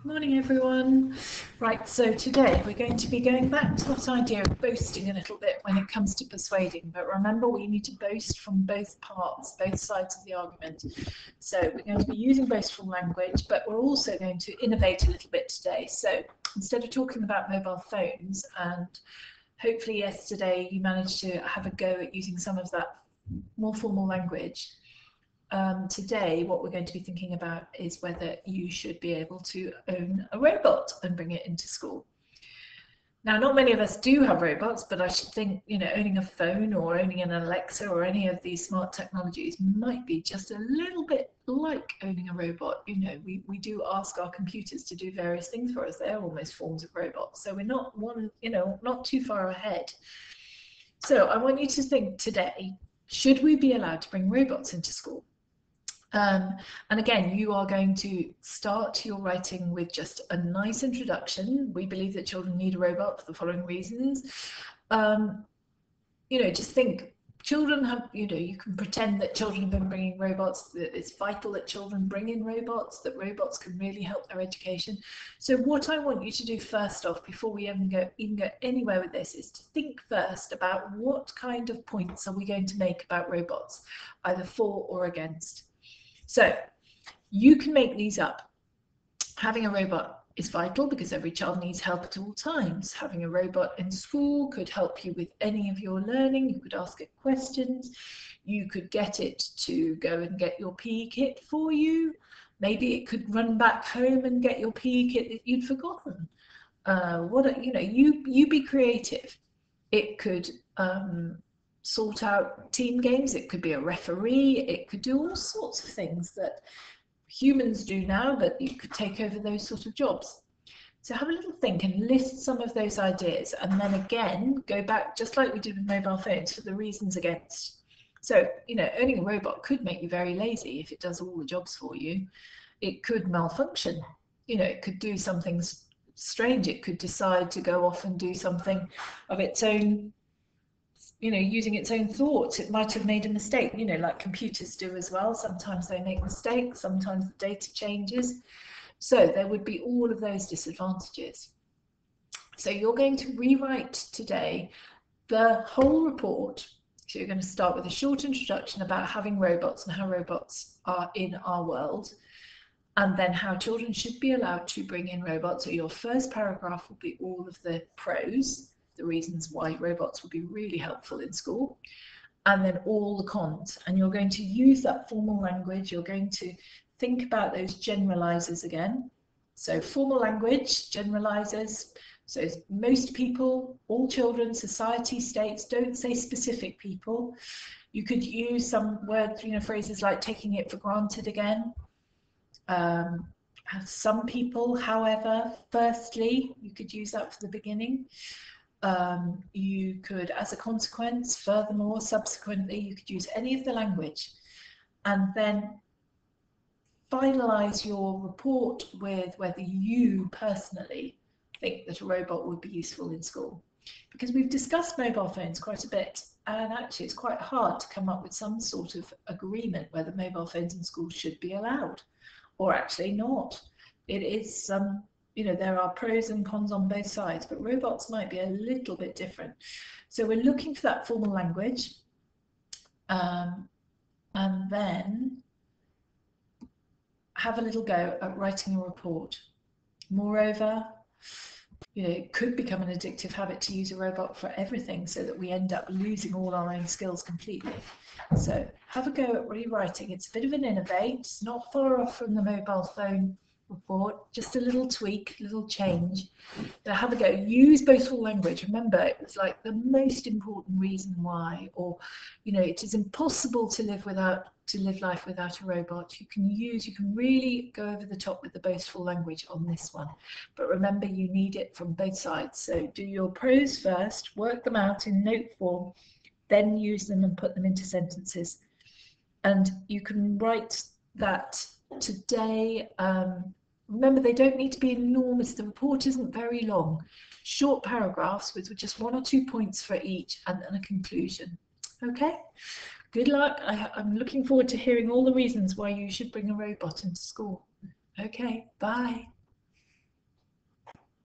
Morning everyone. Right, so today we're going to be going back to that idea of boasting a little bit when it comes to persuading, but remember we need to boast from both parts, both sides of the argument. So we're going to be using boastful language, but we're also going to innovate a little bit today. So instead of talking about mobile phones, and hopefully yesterday you managed to have a go at using some of that more formal language, today what we're going to be thinking about is whether you should be able to own a robot and bring it into school. Now, not many of us do have robots, but I should think, owning a phone or owning an Alexa or any of these smart technologies might be just a little bit like owning a robot. We do ask our computers to do various things for us. They're almost forms of robots. So we're not not too far ahead. So I want you to think today, should we be allowed to bring robots into school? And again, you are going to start your writing with just a nice introduction. We believe that children need a robot for the following reasons. Just think, children have, you can pretend that children have been bringing robots, that it's vital that children bring in robots, that robots can really help their education. So what I want you to do first off, before we even go anywhere with this, is to think first about what kind of points are we going to make about robots, either for or against. So you can make these up. Having a robot is vital because every child needs help at all times. Having a robot in school could help you with any of your learning. You could ask it questions. You could get it to go and get your PE kit for you. Maybe it could run back home and get your PE kit that you'd forgotten. You be creative. It could sort out team games, it could be a referee, it could do all sorts of things that humans do now, but you could take over those sort of jobs. So have a little think and list some of those ideas, and then again go back, just like we did with mobile phones, for the reasons against. So owning a robot could make you very lazy if it does all the jobs for you. It could malfunction, it could do something strange, it could decide to go off and do something of its own, using its own thoughts. It might have made a mistake, like computers do as well. Sometimes they make mistakes, sometimes the data changes. So there would be all of those disadvantages. So you're going to rewrite today the whole report. So you're going to start with a short introduction about having robots and how robots are in our world, and then how children should be allowed to bring in robots. So your first paragraph will be all of the pros, the reasons why robots would be really helpful in school, and then all the cons. And you're going to use that formal language. You're going to think about those generalizers again. So formal language, generalizers. So most people, all children, society, states, don't say specific people. You could use some words, phrases like taking it for granted again. Some people, however, firstly, you could use that for the beginning. You could, as a consequence, furthermore, subsequently, you could use any of the language, and then finalize your report with whether you personally think that a robot would be useful in school. Because we've discussed mobile phones quite a bit, and actually it's quite hard to come up with some sort of agreement whether mobile phones in school should be allowed or actually not. It is there are pros and cons on both sides, but robots might be a little bit different. So we're looking for that formal language, and then have a little go at writing a report. Moreover, it could become an addictive habit to use a robot for everything, so that we end up losing all our own skills completely. So have a go at rewriting. It's a bit of an innovate. It's not far off from the mobile phone report, just a little tweak, a little change. But have a go. Use boastful language. Remember, it was like the most important reason why, or it is impossible to live life without a robot. You can really go over the top with the boastful language on this one. But remember, you need it from both sides. So do your pros first, work them out in note form, then use them and put them into sentences. And you can write that today. Remember, they don't need to be enormous. The report isn't very long. Short paragraphs with just 1 or 2 points for each, and a conclusion. Okay, good luck. I'm looking forward to hearing all the reasons why you should bring a robot into school. Okay, bye.